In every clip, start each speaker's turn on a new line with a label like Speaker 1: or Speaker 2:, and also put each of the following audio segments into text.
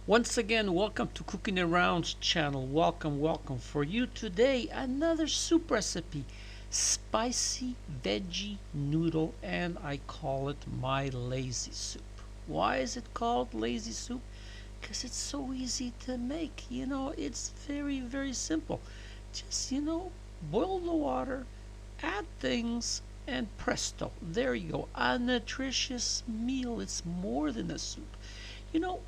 Speaker 1: Once again, welcome to Cooking Around's channel. Welcome. For you today, another soup recipe. Spicy veggie noodle, and I call it my lazy soup. Why is it called lazy soup? Because it's so easy to make. It's very simple. Just, boil the water, add things, and presto, there you go. A nutritious meal. It's more than a soup.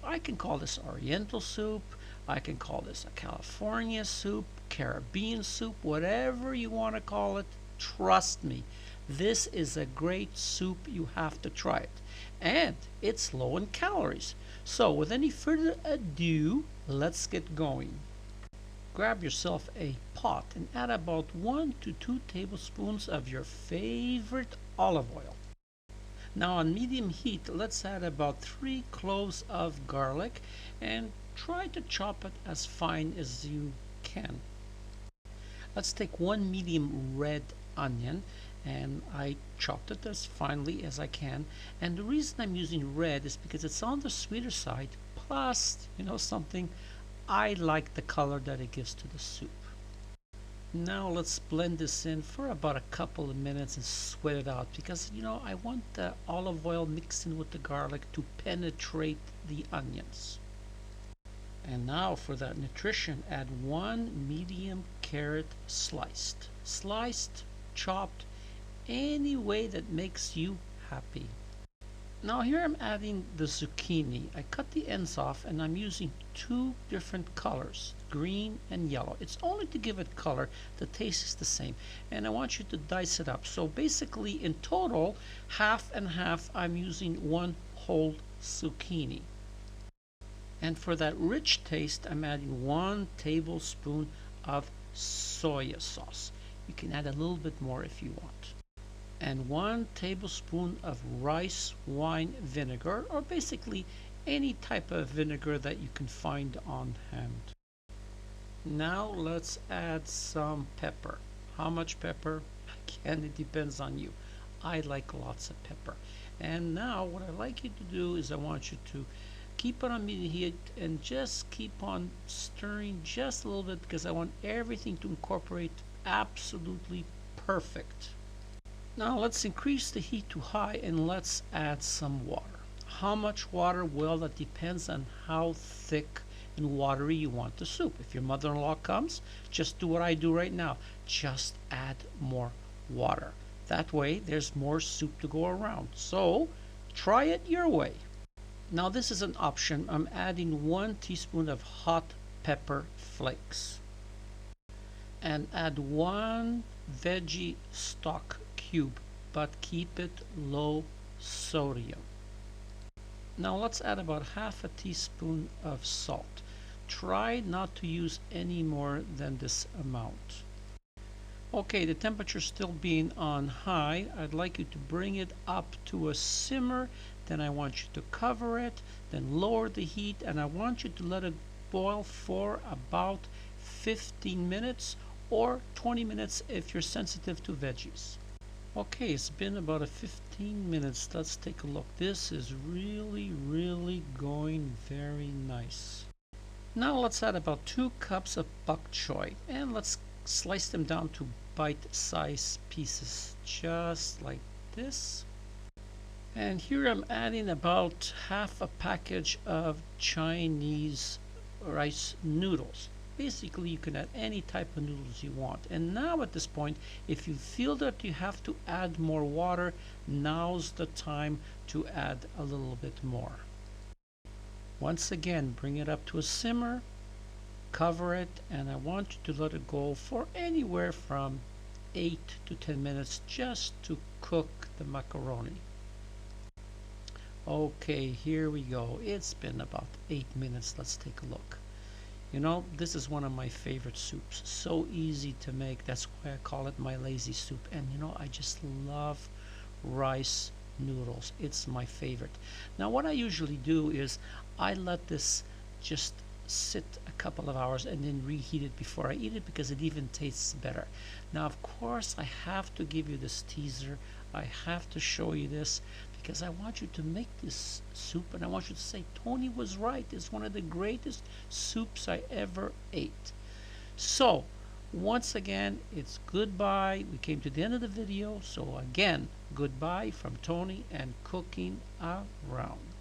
Speaker 1: I can call this Oriental soup. I can call this a California soup, Caribbean soup, whatever you want to call it. Trust me, this is a great soup. You have to try it. And it's low in calories. So, with any further ado, let's get going. Grab yourself a pot and add about 1 to 2 tablespoons of your favorite olive oil. Now on medium heat, let's add about 3 cloves of garlic and try to chop it as fine as you can. Let's take 1 medium red onion, and I chopped it as finely as I can. And the reason I'm using red is because it's on the sweeter side, plus, something, I like the color that it gives to the soup. Now let's blend this in for about a couple of minutes and sweat it out, because I want the olive oil mixed in with the garlic to penetrate the onions. And now for that nutrition, add 1 medium carrot sliced, chopped, any way that makes you happy. Now here I'm adding the zucchini. I cut the ends off and I'm using 2 different colors, green and yellow. It's only to give it color. The taste is the same. And I want you to dice it up. So basically in total, half and half, I'm using 1 whole zucchini. And for that rich taste, I'm adding 1 tablespoon of soy sauce. You can add a little bit more if you want. And 1 tablespoon of rice wine vinegar, or basically any type of vinegar that you can find on hand. Now let's add some pepper. How much pepper? Again, it depends on you. I like lots of pepper. And now what I like you to do is I want you to keep it on medium heat and just keep on stirring just a little bit, because I want everything to incorporate absolutely perfect. Now let's increase the heat to high and let's add some water. How much water? Well, that depends on how thick and watery you want the soup. If your mother-in-law comes, just do what I do right now. Just add more water. That way there's more soup to go around. So try it your way. Now this is an option. I'm adding 1 teaspoon of hot pepper flakes. And add 1 veggie stock cube, but keep it low sodium. Now let's add about half a teaspoon of salt. Try not to use any more than this amount. Okay, the temperature still being on high, I'd like you to bring it up to a simmer. Then I want you to cover it, then lower the heat, and I want you to let it boil for about 15 minutes or 20 minutes if you're sensitive to veggies. Okay, it's been about 15 minutes. Let's take a look. This is really going very nice. Now let's add about 2 cups of bok choy, and let's slice them down to bite-sized pieces, just like this. And here I'm adding about half a package of Chinese rice noodles. Basically, you can add any type of noodles you want. And now at this point, if you feel that you have to add more water, now's the time to add a little bit more. Once again, bring it up to a simmer, cover it, and I want you to let it go for anywhere from 8 to 10 minutes just to cook the macaroni. Okay, here we go. It's been about 8 minutes. Let's take a look. This is one of my favorite soups. So easy to make. That's why I call it my lazy soup. And I just love rice noodles. It's my favorite. Now what I usually do is I let this just sit a couple of hours and then reheat it before I eat it, because it even tastes better. Now of course I have to give you this teaser. I have to show you this because I want you to make this soup and I want you to say, Tony was right. It's one of the greatest soups I ever ate. So, once again, it's goodbye. We came to the end of the video. So, again, goodbye from Tony and Cooking Around.